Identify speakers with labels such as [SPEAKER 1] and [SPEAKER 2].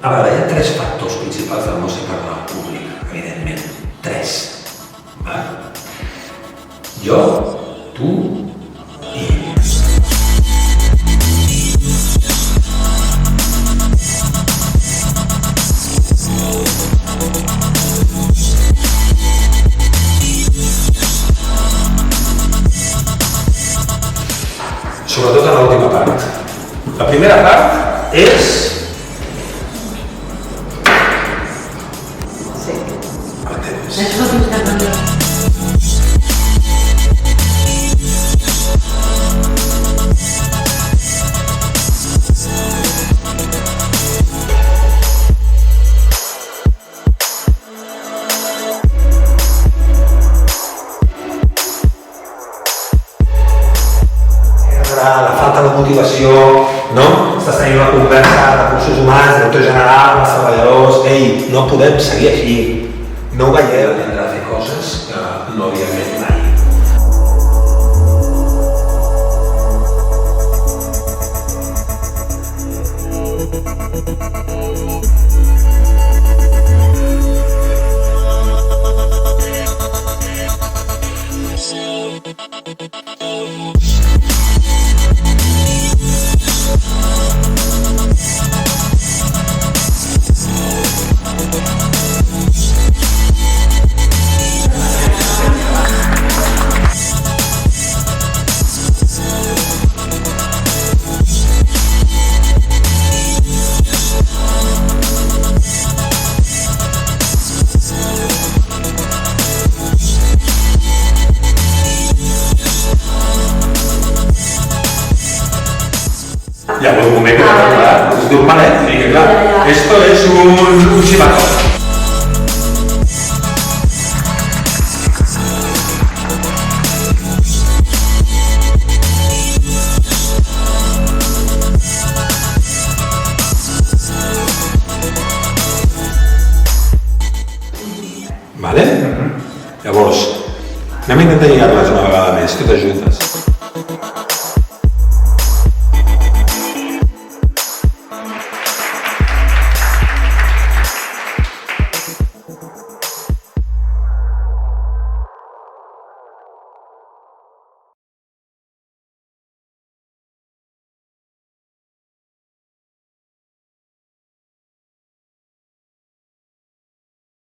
[SPEAKER 1] A veure, hi ha tres factors principals del nostre parlar públic, evidentment. Tres. Jo, tu i ells. Sobretot en l'última part. La primera part és...
[SPEAKER 2] Sí.
[SPEAKER 1] El temps.
[SPEAKER 2] Això ho tinc també.
[SPEAKER 1] La falta de motivació, no? Estàs tenint una conversa de recursos humans, director general, els treballadors, ei, no podem seguir així. No ho veieu? Hem de fer coses que no havíem fet mai. Ya, pues un momento, ¿verdad? Es de un palet, y claro, esto es un chivatón. Vale? Llavors, anem a intentar lligar-les una vegada més, totes juntes.